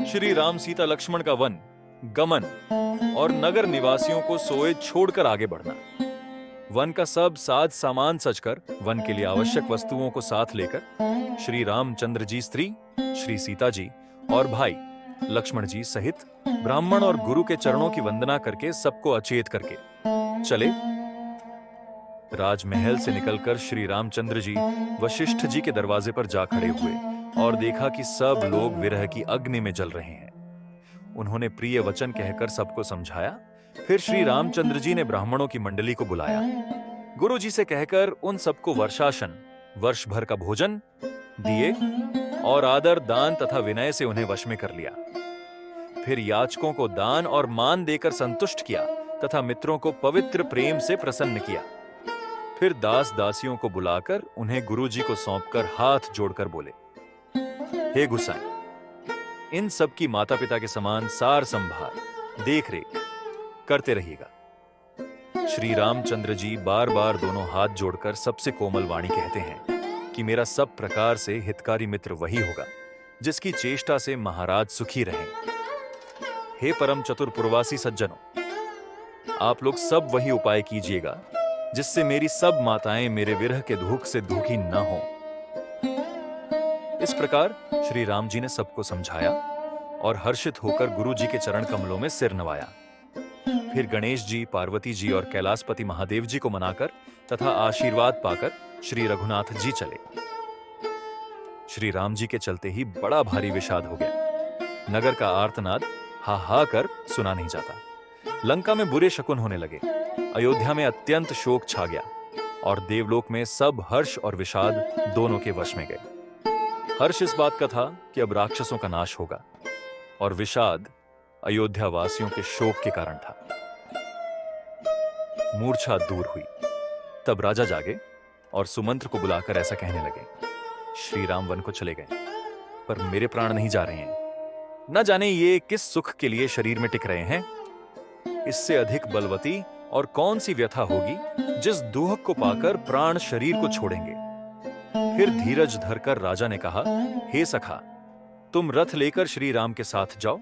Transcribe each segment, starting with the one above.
श्री राम सीता लक्ष्मण का वन गमन और नगर निवासियों को सोए छोड़कर आगे बढ़ना। वन का सब साज सामान सजकर वन के लिए आवश्यक वस्तुओं को साथ लेकर श्री रामचंद्र जी स्त्री श्री सीता जी और भाई लक्ष्मण जी सहित ब्राह्मण और गुरु के चरणों की वंदना करके सबको अचेत करके चले। राजमहल से निकलकर श्री रामचंद्र जी वशिष्ठ जी के दरवाजे पर जा खड़े हुए और देखा कि सब लोग विरह की अग्नि में जल रहे हैं। उन्होंने प्रिय वचन कहकर सबको समझाया। फिर श्री रामचंद्र जी ने ब्राह्मणों की मंडली को बुलाया। गुरु जी से कहकर उन सबको वर्षासन, वर्ष भर का भोजन दिए और आदर, दान तथा विनय से उन्हें वश में कर लिया। फिर याचकों को दान और मान देकर संतुष्ट किया तथा मित्रों को पवित्र प्रेम से प्रसन्न किया। फिर दास दासियों को बुलाकर उन्हें गुरु जी को सौंपकर हाथ जोड़कर बोले, हे गुसाई, इन सब की माता पिता के समान सार संभाल, देख रेख करते रहिएगा। श्री रामचंद्र जी बार बार दोनों हाथ जोड़कर सबसे कोमल वाणी कहते हैं कि मेरा सब प्रकार से हितकारी मित्र वही होगा जिसकी चेष्टा से महाराज सुखी रहें। हे परम चतुर पुरवासी सज्जनों, आप लोग सब वही उपाय कीजिएगा जिससे मेरी सब माताएं मेरे विरह के दुख से दुखी न हों। इस प्रकार श्री राम जी ने सबको समझाया और हर्षित होकर गुरु जी के चरण कमलों में सिर नवाया। फिर गणेश जी, पार्वती जी और कैलाशपति महादेव जी को मनाकर तथा आशीर्वाद पाकर श्री रघुनाथ जी चले। श्री राम जी के चलते ही बड़ा भारी विषाद हो गया। नगर का आर्तनाद हा हा कर सुना नहीं जाता। लंका में बुरे शकुन होने लगे। अयोध्या में अत्यंत शोक छा गया और देवलोक में सब हर्ष और विषाद दोनों के वश में गए। हर्ष इस बात का था कि अब राक्षसों का नाश होगा और विषाद अयोध्या वासियों के शोक के कारण था। मूर्छा दूर हुई। तब राजा जागे और सुमंत्र को बुलाकर ऐसा कहने लगे, श्री राम वन को चले गए पर मेरे प्राण नहीं जा रहे हैं। न जाने ये किस सुख के लिए शरीर में टिक रहे हैं। इससे अधिक बलवती और कौन सी व्यथा होगी जिस दुख को पाकर प्राण शरीर को छोड़ेंगे। फिर धीरज धरकर राजा ने कहा, हे सखा, तुम रथ लेकर श्री राम के साथ जाओ।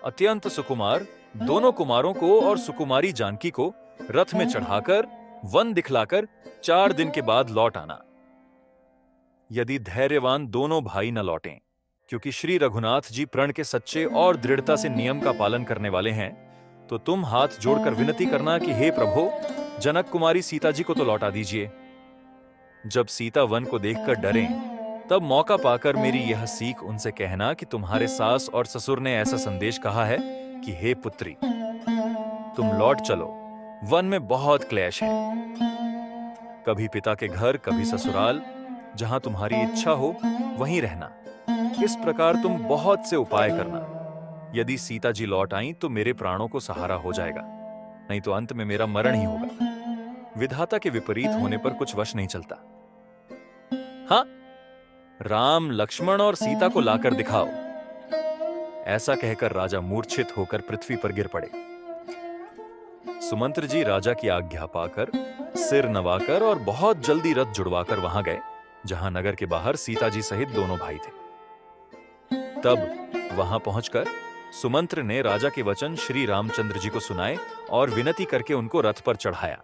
अत्यंत सुकुमार दोनों कुमारों को और सुकुमारी जानकी को रथ में चढ़ाकर वन दिखलाकर 4 दिन के बाद लौट आना। यदि धैर्यवान दोनों भाई न लौटें, क्योंकि श्री रघुनाथ जी प्रण के सच्चे और दृढ़ता से नियम का पालन करने वाले हैं, तो तुम हाथ जोड़कर विनती करना कि हे प्रभु, जनक कुमारी सीता जी को तो लौटा दीजिए। जब सीता वन को देखकर डरें, तब मौका पाकर मेरी यह सीख उनसे कहना कि तुम्हारे सास और ससुर ने ऐसा संदेश कहा है कि हे पुत्री, तुम लौट चलो, वन में बहुत क्लेश है। कभी पिता के घर, कभी ससुराल, जहां तुम्हारी इच्छा हो वहीं रहना। इस प्रकार तुम बहुत से उपाय करना। यदि सीता जी लौट आईं तो मेरे प्राणों को सहारा हो जाएगा, नहीं तो अंत में मेरा मरण ही होगा। विधाता के विपरीत होने पर कुछ वश नहीं चलता। हाँ, राम, लक्ष्मण और सीता को लाकर दिखाओ। ऐसा कहकर राजा मूर्छित होकर पृथ्वी पर गिर पड़े। सुमंत्र जी राजा की आज्ञा पाकर, सिर नवाकर और बहुत जल्दी रथ जुड़वाकर वहां गए जहां नगर के बाहर सीता जी सहित दोनों भाई थे। तब वहां पहुंचकर सुमंत्र ने राजा के वचन श्री रामचंद्र जी को सुनाए और विनती करके उनको रथ पर चढ़ाया।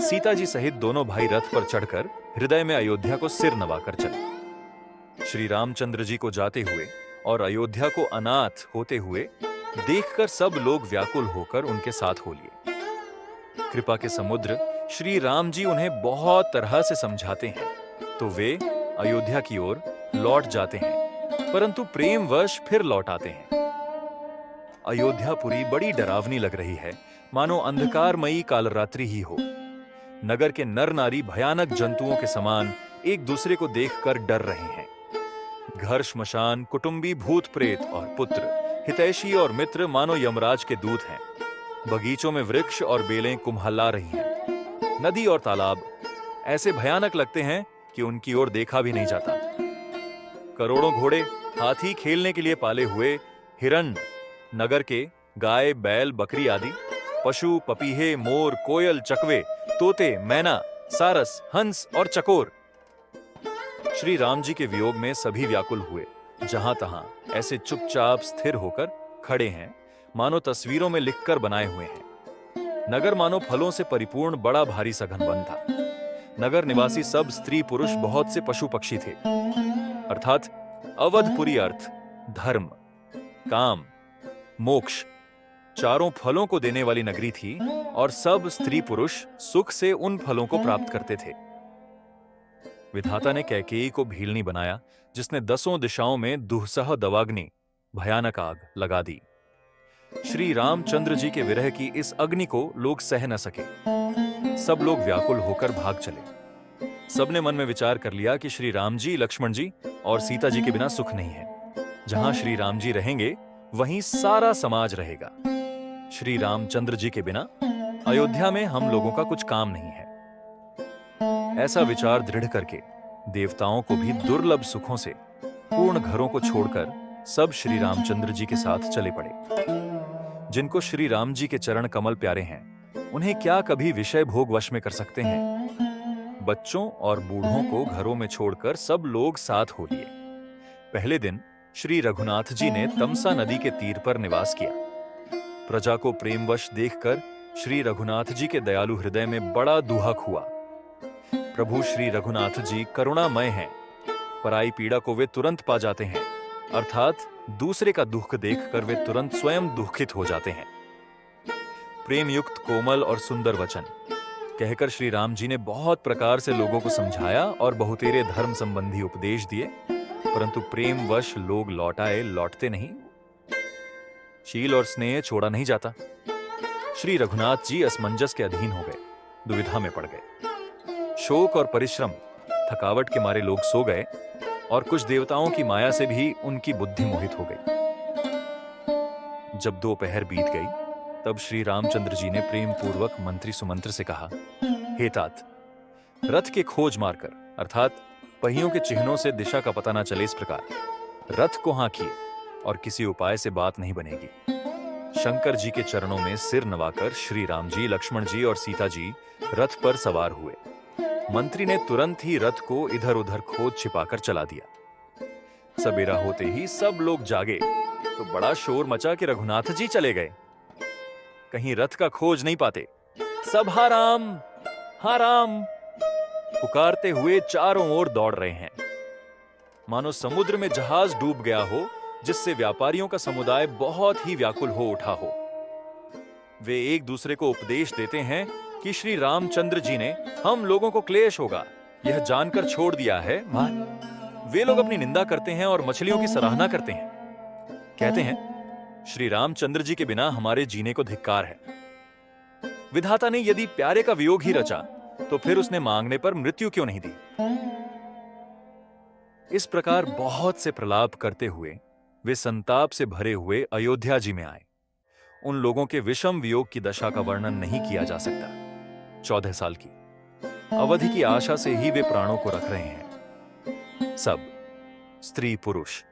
सीता जी सहित दोनों भाई रथ पर चढ़कर हृदय में अयोध्या को सिर नवाकर चले। श्री रामचंद्र जी को जाते हुए और अयोध्या को अनाथ होते हुए देखकर सब लोग व्याकुल होकर उनके साथ हो लिए। कृपा के समुद्र श्री राम जी उन्हें बहुत तरह से समझाते हैं तो वे अयोध्या की ओर लौट जाते हैं, परंतु प्रेमवश फिर लौट आते हैं। अयोध्यापुरी बड़ी डरावनी लग रही है, मानो अंधकारमयी कालरात्रि ही हो। नगर के नर नारी भयानक जंतुओं के समान एक दूसरे को देखकर डर रहे हैं। घर, श्मशान, कुटुंबी, भूत प्रेत और पुत्र, हितैषी और मित्र मानो यमराज के दूत हैं। बगीचों में वृक्ष और बेलें कुम्हला रही हैं। नदी और तालाब ऐसे भयानक लगते हैं कि उनकी ओर देखा भी नहीं जाता। करोड़ों घोड़े, हाथी, खेलने के लिए पाले हुए हिरण, नगर के गाय, बैल, बकरी आदि पशु, पपीहे, मोर, कोयल, चकवे, तोते, मैना, सारस, हंस और चकोर। श्री राम जी के वियोग में सभी व्याकुल हुए जहां तहां ऐसे चुपचाप स्थिर होकर खड़े हैं, मानो तस्वीरों में लिखकर बनाए हुए हैं। नगर मानो फलों से परिपूर्ण बड़ा भारी सा घनवन था। नगर निवासी सब स्त्री पुरुष, बहुत से पशु पक्षी थे। अर्थात अवधपुरी अर्थ धर्म, काम, मोक्ष चारों फलों को देने वाली नगरी थी और सब स्त्री पुरुष सुख से उन फलों को प्राप्त करते थे। विधाता ने कैकेयी को भीलनी बनाया, जिसने 10 दिशाओं में दुस्सह दवाग्नि, भयानक आग लगा दी। श्री रामचंद्र जी के विरह की इस अग्नि को लोग सह न सके। सब लोग व्याकुल होकर भाग चले। सबने मन में विचार कर लिया कि श्री राम जी, लक्ष्मण जी और सीता जी के बिना सुख नहीं है। जहां श्री राम जी रहेंगे वहीं सारा समाज रहेगा। श्री रामचंद्र जी के बिना अयोध्या में हम लोगों का कुछ काम नहीं है। ऐसा विचार दृढ़ करके देवताओं को भी दुर्लभ सुखों से पूर्ण घरों को छोड़कर सब श्री रामचंद्र जी के साथ चले पड़े। जिनको श्री राम जी के चरण कमल प्यारे हैं, उन्हें क्या कभी विषय भोग वश में कर सकते हैं। बच्चों और बूढ़ों को घरों में छोड़कर सब लोग साथ हो लिए। पहले दिन श्री रघुनाथ जी ने तमसा नदी के तीर पर निवास किया। प्रजा को प्रेमवश देखकर श्री रघुनाथ जी के दयालु हृदय में बड़ा दुहक हुआ। प्रभु श्री रघुनाथ जी करुणामय हैं। पराई पीड़ा को वे तुरंत पा जाते हैं, अर्थात दूसरे का दुख देखकर वे तुरंत स्वयं दुखित हो जाते हैं। प्रेम युक्त कोमल और सुंदर वचन कहकर श्री राम जी ने बहुत प्रकार से लोगों को समझाया और बहुतेरे धर्म संबंधी उपदेश दिए, परंतु प्रेमवश लोग लौटते नहीं। शील और स्नेह छोड़ा नहीं जाता। श्री रघुनाथ जी असमंजस के अधीन हो गए, दुविधा में पड़ गए। शोक और परिश्रम, थकावट के मारे लोग सो गए और कुछ देवताओं की माया से भी उनकी बुद्धि मोहित हो गई। जब दोपहर बीत गई, तब श्री रामचंद्र जी ने प्रेम पूर्वक मंत्री सुमंत्र से कहा, हे तात, रथ के खोज मारकर, अर्थात पहियों के चिन्हों से दिशा का पता न चले, इस प्रकार रथ को हाँकिए और किसी उपाय से बात नहीं बनेगी। शंकर जी के चरणों में सिर नवाकर श्री राम जी, लक्ष्मण जी और सीता जी रथ पर सवार हुए। मंत्री ने तुरंत ही रथ को इधर उधर खोद छिपाकर चला दिया। सबेरा होते ही सब लोग जागे तो बड़ा शोर मचा कि रघुनाथ जी चले गए। कहीं रथ का खोज नहीं पाते। सब हा राम पुकारते हुए चारों ओर दौड़ रहे हैं, मानो समुद्र में जहाज डूब गया हो, जिससे व्यापारियों का समुदाय बहुत ही व्याकुल हो उठा हो। वे एक दूसरे को उपदेश देते हैं कि श्री रामचंद्र जी ने हम लोगों को क्लेश होगा यह जानकर छोड़ दिया है। वे लोग अपनी निंदा करते हैं और मछलियों की सराहना करते हैं। कहते हैं, श्री रामचंद्र जी के बिना हमारे जीने को धिक्कार है। विधाता ने यदि प्यारे का वियोग ही रचा, तो फिर उसने मांगने पर मृत्यु क्यों नहीं दी। इस प्रकार बहुत से प्रलाप करते हुए वे संताप से भरे हुए अयोध्या जी में आए। उन लोगों के विषम वियोग की दशा का वर्णन नहीं किया जा सकता। 14 साल की अवधि की आशा से ही वे प्राणों को रख रहे हैं। सब स्त्री पुरुष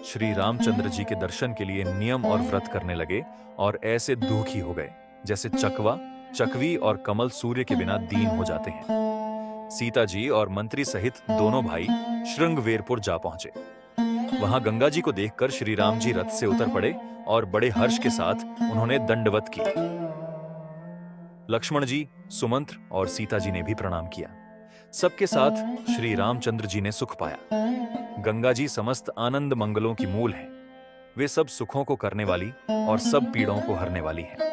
श्री रामचंद्र जी के दर्शन के लिए नियम और व्रत करने लगे और ऐसे दुखी हो गए जैसे चकवा, चकवी और कमल सूर्य के बिना दीन हो जाते हैं। सीता जी और मंत्री सहित दोनों भाई श्रृंगवेरपुर जा पहुंचे। वहां गंगा जी को देखकर श्री राम जी रथ से उतर पड़े और बड़े हर्ष के साथ उन्होंने दंडवत की। लक्ष्मण जी, सुमंत्र और सीता जी ने भी प्रणाम किया। सबके साथ श्री रामचंद्र जी ने सुख पाया। गंगा जी समस्त आनंद मंगलों की मूल हैं। वे सब सुखों को करने वाली और सब पीड़ाओं को हरने वाली हैं।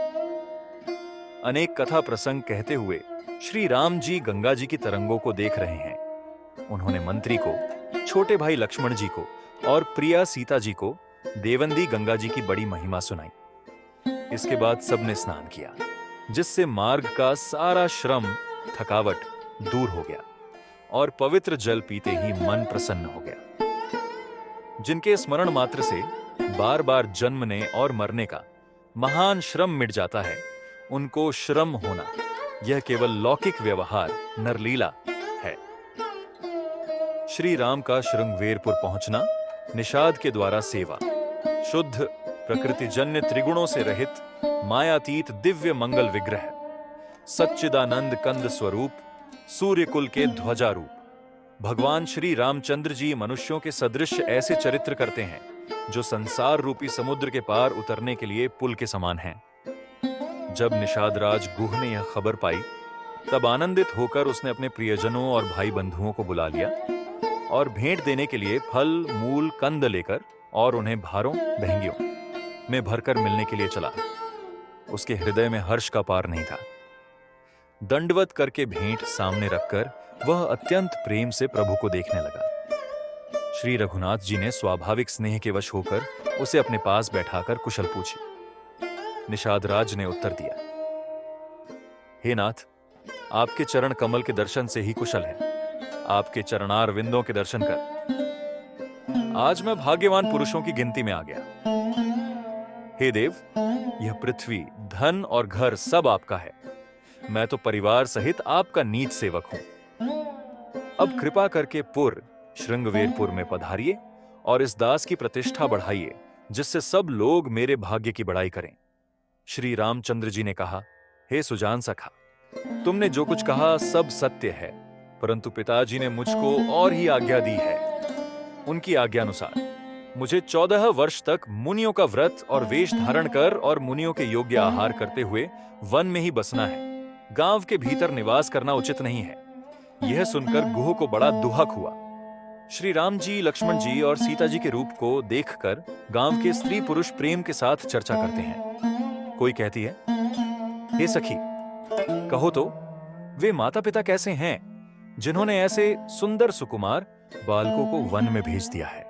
अनेक कथा प्रसंग कहते हुए श्री राम जी गंगा जी की तरंगों को देख रहे हैं। उन्होंने मंत्री को, छोटे भाई लक्ष्मण जी को और प्रिया सीता जी को देवंदी गंगा जी की बड़ी महिमा सुनाई। इसके बाद सबने स्नान किया, जिससे मार्ग का सारा श्रम, थकावट दूर हो गया और पवित्र जल पीते ही मन प्रसन्न हो गया। जिनके स्मरण मात्र से बार बार जन्मने और मरने का महान श्रम मिट जाता है, उनको श्रम होना यह केवल लौकिक व्यवहार, नरलीला है। श्री राम का श्रृंगवेरपुर पहुंचना, निषाद के द्वारा सेवा, शुद्ध प्रकृतिजन्य त्रिगुणों से रहित मायातीत दिव्य मंगल विग्रह, सच्चिदानंद कंद स्वरूप, सूर्यकुल के ध्वजारूप, भगवान श्री रामचंद्र जी मनुष्यों के सदृश ऐसे चरित्र करते हैं जो संसार रूपी समुद्र के पार उतरने के लिए पुल के समान हैं। जब निषाद राज गुह ने यह खबर पाई, तब आनंदित होकर उसने अपने प्रियजनों और भाई बंधुओं को बुला लिया और भेंट देने के लिए फल, मूल, कंद लेकर और उन्हें भारों, बहंगियों में भरकर मिलने के लिए चला। उसके हृदय में हर्ष का पार नहीं था। दंडवत करके भेंट सामने रखकर वह अत्यंत प्रेम से प्रभु को देखने लगा। श्री रघुनाथ जी ने स्वाभाविक स्नेह के वश होकर उसे अपने पास बैठाकर कुशल पूछी। निषाद राज ने उत्तर दिया, हे नाथ, आपके चरण कमल के दर्शन से ही कुशल है। आपके चरणार विंदों के दर्शन कर आज मैं भाग्यवान पुरुषों की गिनती में आ गया। हे देव, यह पृथ्वी, धन और घर सब आपका है। मैं तो परिवार सहित आपका नीच सेवक हूं। अब कृपा करके पुर श्रृंगवेरपुर में पधारिए और इस दास की प्रतिष्ठा बढ़ाइए, जिससे सब लोग मेरे भाग्य की बड़ाई करें। श्री रामचंद्र जी ने कहा, हे सुजान सखा, तुमने जो कुछ कहा सब सत्य है, परंतु पिताजी ने मुझको और ही आज्ञा दी है। उनकी आज्ञानुसार मुझे 14 वर्ष तक मुनियों का व्रत और वेश धारण कर और मुनियों के योग्य आहार करते हुए वन में ही बसना है। गांव के भीतर निवास करना उचित नहीं है। यह सुनकर गुह को बड़ा दुहक हुआ। श्री राम जी, लक्ष्मण जी और सीता जी के रूप को देखकर गांव के स्त्री पुरुष प्रेम के साथ चर्चा करते हैं। कोई कहती है, हे सखी, कहो तो वे माता पिता कैसे हैं जिन्होंने ऐसे सुंदर सुकुमार बालकों को वन में भेज दिया है।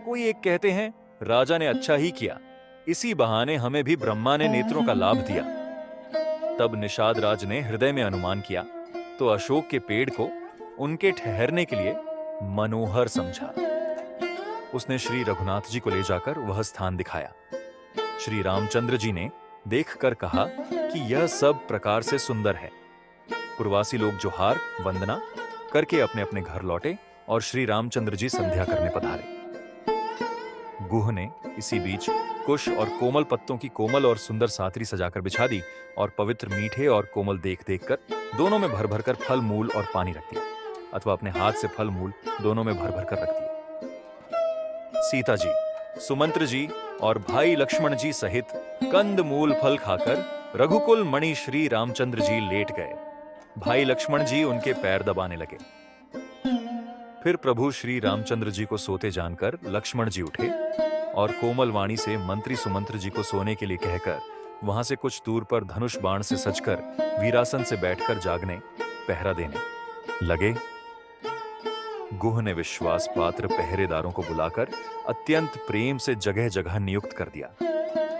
कोई एक कहते हैं, राजा ने अच्छा ही किया, इसी बहाने हमें भी ब्रह्मा ने नेत्रों का लाभ दिया। तब निषाद राज ने हृदय में अनुमान किया तो अशोक के पेड़ को उनके ठहरने के लिए मनोहर समझा। उसने श्री रघुनाथ जी को ले जाकर वह स्थान दिखाया। श्री रामचंद्र जी ने देखकर कहा कि यह सब प्रकार से सुंदर है। पुरवासी लोग जोहार वंदना करके अपने अपने घर लौटे और श्री रामचंद्र जी संध्या करने पधारे। गुह ने इसी बीच कुश और कोमल पत्तों की कोमल और सुंदर सातरी सजाकर बिछा दी और पवित्र मीठे और कोमल देख देख कर दोनों में भर भर कर फल मूल और पानी रख दिया, अथवा अपने हाथ से फल मूल दोनों में भर भर कर रख दिया। सीता जी, सुमंत्र जी और भाई लक्ष्मण जी सहित कंद मूल फल खाकर रघुकुल मणि श्री रामचंद्र जी लेट गए। भाई लक्ष्मण जी उनके पैर दबाने लगे। फिर प्रभु श्री रामचंद्र जी को सोते जानकर लक्ष्मण जी उठे और कोमल वाणी से मंत्री सुमंत्र जी को सोने के लिए कहकर वहां से कुछ दूर पर धनुष बाण से सजकर वीरासन से बैठकर जागने, पहरा देने लगे। गुह ने विश्वास पात्र पहरेदारों को बुलाकर अत्यंत प्रेम से जगह जगह नियुक्त कर दिया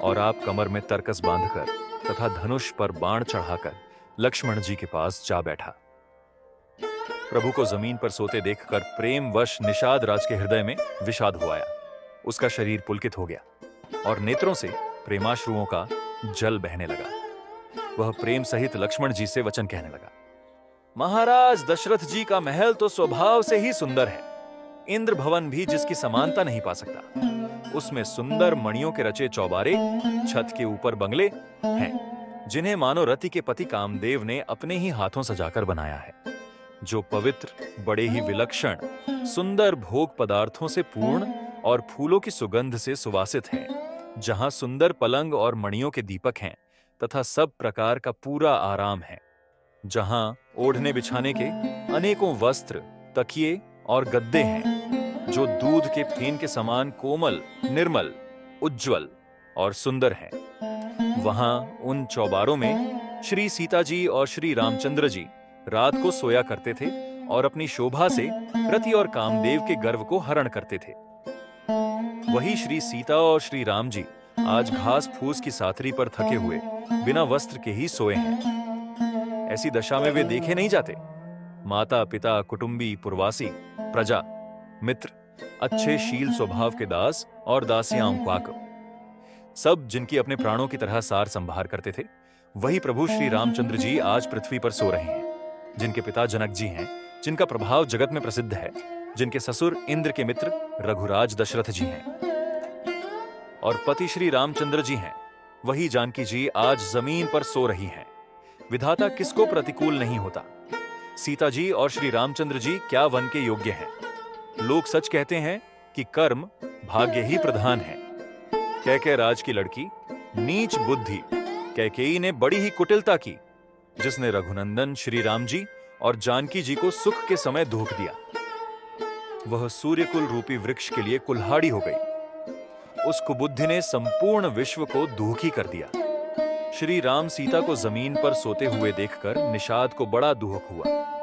और आप कमर में तरकस बांधकर तथा धनुष पर बाण चढ़ाकर लक्ष्मण जी के पास जा बैठा। प्रभु को जमीन पर सोते देखकर प्रेमवश निषाद राज के हृदय में विषाद हो आया। उसका शरीर पुलकित हो गया और नेत्रों से प्रेमाश्रुओं का जल बहने लगा। वह प्रेम सहित लक्ष्मण जी से वचन कहने लगा, महाराज दशरथ जी का महल तो स्वभाव से ही सुंदर है। इंद्र भवन भी जिसकी समानता नहीं पा सकता। उसमें सुंदर मणियों के रचे चौबारे, छत के ऊपर बंगले हैं, जिन्हें मानो रति के पति कामदेव ने अपने ही हाथों सजाकर बनाया है, जो पवित्र, बड़े ही विलक्षण, सुंदर भोग पदार्थों से पूर्ण और फूलों की सुगंध से सुवासित हैं, जहां सुंदर पलंग और मणियों के दीपक हैं तथा सब प्रकार का पूरा आराम है, जहां ओढ़ने बिछाने के अनेकों वस्त्र, तकिए और गद्दे हैं, जो दूध के फेन के समान कोमल, निर्मल, उज्ज्वल और सुंदर हैं। वहां उन चौबारों में श्री सीता जी और श्री रामचंद्र जी रात को सोया करते थे और अपनी शोभा से रति और कामदेव के गर्व को हरण करते थे। वही श्री सीता और श्री राम जी आज घास फूस की साथरी पर थके हुए बिना वस्त्र के ही सोए हैं। ऐसी दशा में वे देखे नहीं जाते। माता पिता, कुटुंबी, पुरवासी, प्रजा, मित्र, अच्छे शील स्वभाव के दास और दासियां क्वाक, सब जिनकी अपने प्राणों की तरह सार संभार करते थे, वही प्रभु श्री रामचंद्र जी आज पृथ्वी पर सो रहे हैं। जिनके पिता जनक जी हैं, जिनका प्रभाव जगत में प्रसिद्ध है, जिनके ससुर इंद्र के मित्र रघुराज दशरथ जी हैं और पति श्री रामचंद्र जी हैं, वही जानकी जी आज जमीन पर सो रही हैं। विधाता किसको प्रतिकूल नहीं होता। सीता जी और श्री रामचंद्र जी क्या वन के योग्य हैं? लोग सच कहते हैं कि कर्म भाग्य ही प्रधान है। कैकेय राज की लड़की, नीच बुद्धि कैकेयी ने बड़ी ही कुटिलता की, जिसने रघुनंदन श्री राम जी और जानकी जी को सुख के समय धोख दिया। वह सूर्यकुल रूपी वृक्ष के लिए कुल्हाड़ी हो गई। उस कुबुद्धि ने संपूर्ण विश्व को दुखी कर दिया। श्री राम सीता को जमीन पर सोते हुए देखकर निषाद को बड़ा दुख हुआ।